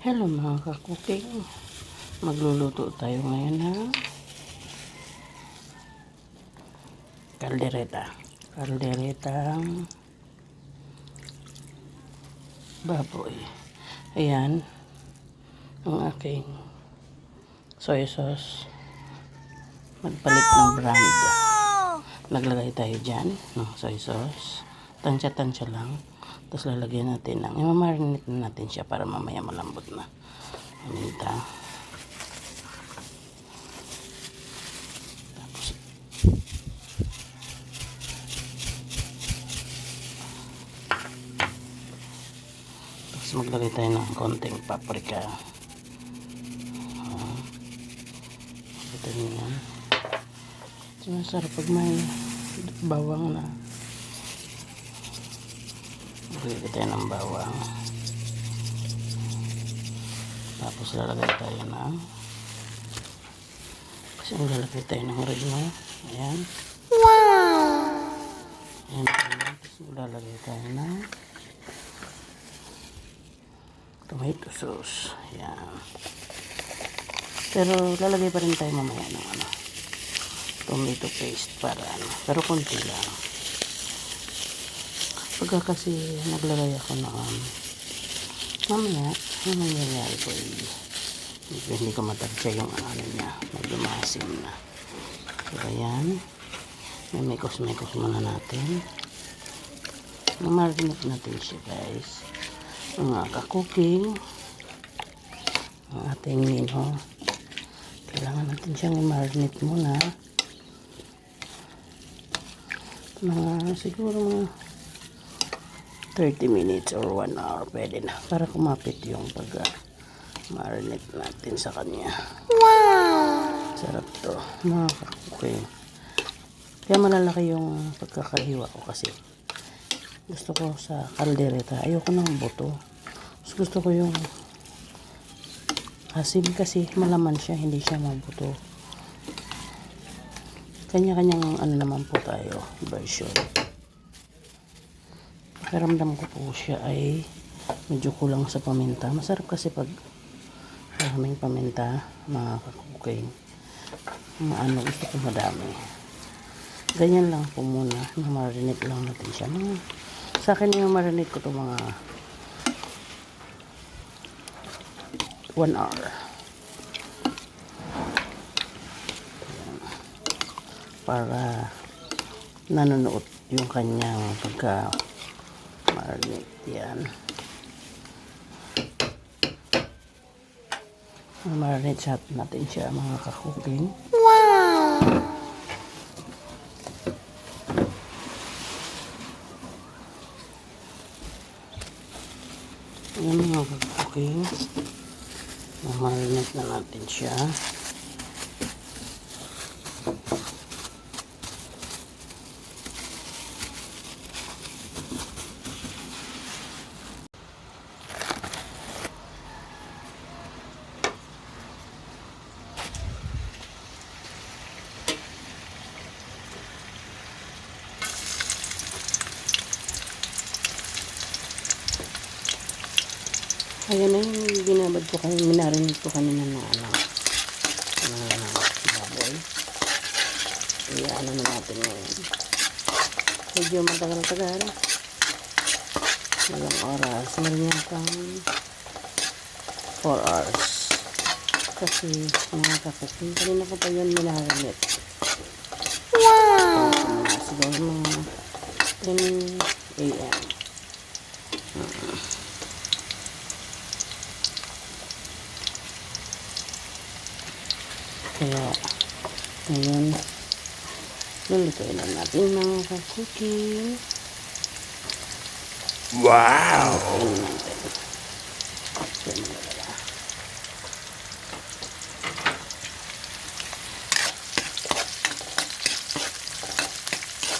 Hello mga kakuking, magluluto tayo ngayon ng kalderetang baboy. Ayan ang aking soy sauce, magpalit ng brand. Naglagay tayo dyan ng soy sauce, tansya-tansya lang. Tapos lalagyan natin ng, i-marinate na natin siya para mamaya malambot na. Paminta. Tapos maglagay tayo ng konting paprika. Ito nyo yan. Masarap pag may bawang na. Maglagay tayo ng bawang. Tapos lalagay tayo ng oregano. Ayan. Wow! Ayan. Tapos lalagay tayo ng tomato sauce. Ayan. Pero lalagay pa rin tayo mamaya ng tomato paste para pero konti lang. Pagka kasi naglagay ako ng mamaya, ang nangyayari ko hindi ko matansya yung niya, medyo maasim na. So ayan, may mekos-mekos muna natin. Marinate natin siya guys. Mga kakuking, ang ating mino, kailangan natin siyang i-marinate muna. Siguro mga 30 minutes or 1 hour pwede na para kumapit yung pag-marinate natin sa kanya. Wow! Sarap to mga kakuking. Kaya malalaki yung pagkakahiwa ko kasi gusto ko sa kaldereta, ayoko ng buto. Gusto ko yung asim kasi malaman siya, hindi siya mabuto. Kanya-kanyang naman po tayo version. Pakiramdam ko po siya ay medyo kulang sa paminta. Masarap kasi pag maraming paminta, mga kakuking. Gusto ko madami. Ganyan lang po muna. Marinate lang natin siya. Sa akin yung marinate ko to mga 1 hour. Ayan. Para nanonood yung kanyang marinate yan. Marinate natin siya mga kakuking. Wow! Ayan mga kakuking. Marinate na natin siya. Ayan na yung binabad ko kanina, minarinate ko kanina na baboy. Iyan na natin ngayon. Medyo matagal-tagal. Ilang oras. Marinyan pang 4 hours. Kasi mga kakuking, kanina ko pa yun minarinate. Wow! Siguro mga 10 a.m. Kaya, ngayon, lulutuin na natin mga kakuking. Wow!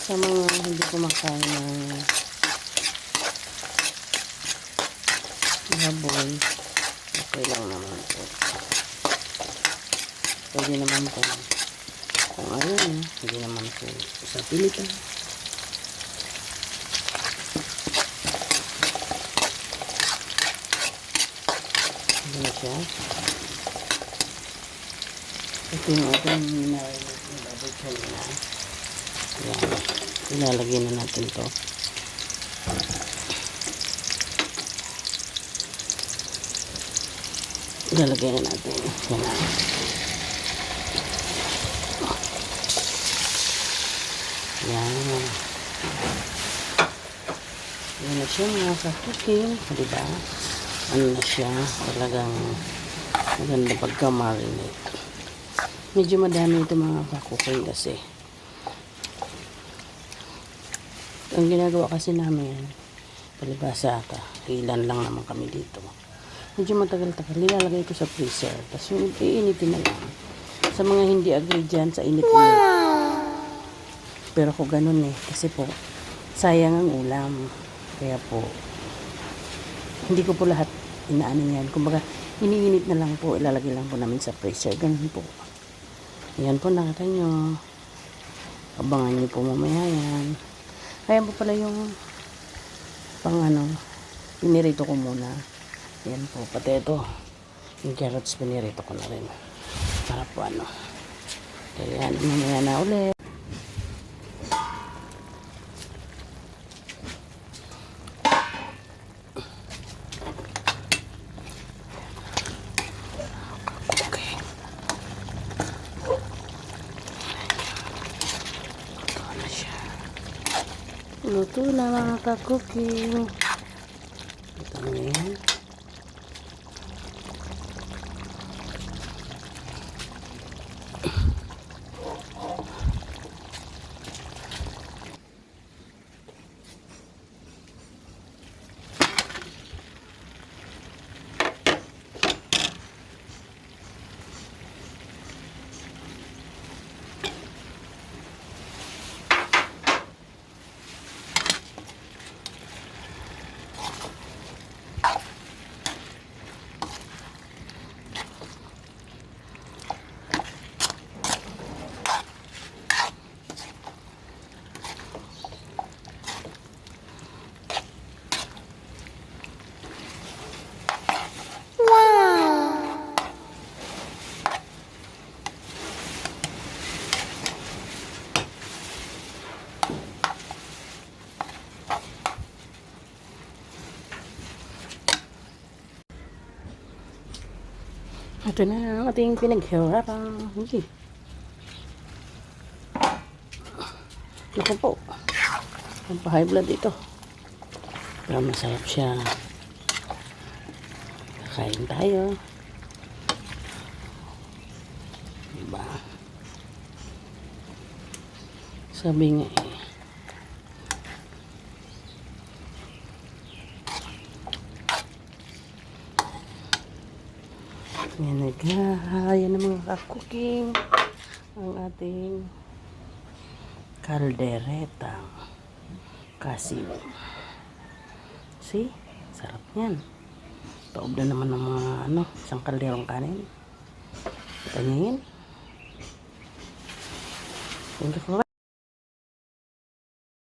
Sa mga hindi kumakain ng baboy, okay lang naman po. Pwede naman po kung hindi naman po sa pilitan. Ayan na siya. Ito yung ating minarinate na baboy kanina. Ayan. Ilalagay na natin to. Ilalagay na natin. Yan na. Yan. Yan na siya mga ka-cooking. Diba? Ano na siya? Talagang maganda pagka-marinate. Medyo madami ito mga ka-cooking kasi. Ang ginagawa kasi namin, palibasa ka, ilan lang naman kami dito. Medyo matagal-tagal, nilalagay ko sa freezer. Tapos yung iinitin na lang. Sa mga hindi agree dyan, sa init-init. Pero ako ganun eh. Kasi po, sayang ang ulam. Kaya po, hindi ko po lahat inaanin yan. Kumbaga, iniinit na lang po, ilalagay lang po namin sa freezer. Ganun po. Yan po, nakita nyo. Abangan nyo po mamaya yan. Kaya po pala yung pang pinirito ko muna. Yan po, pati ito. Yung carrots pinirito ko na rin. Para po Kaya yan, mamaya na ulit. Okay. Ito na siya. Luto na mga ka-cooking. Ito na yan. Ito na ang ating pinaghirapan. Hindi. Naku po. Ang pa-high blood ito. Pero masarap siya. Kakain tayo. Diba? Sabi nga eh. Yan na mga ka-cooking ang ating kaldereta kasi see, sarap yan. Taob na naman ng mga isang kalderong kanin. Kita nyo yun. Thank you for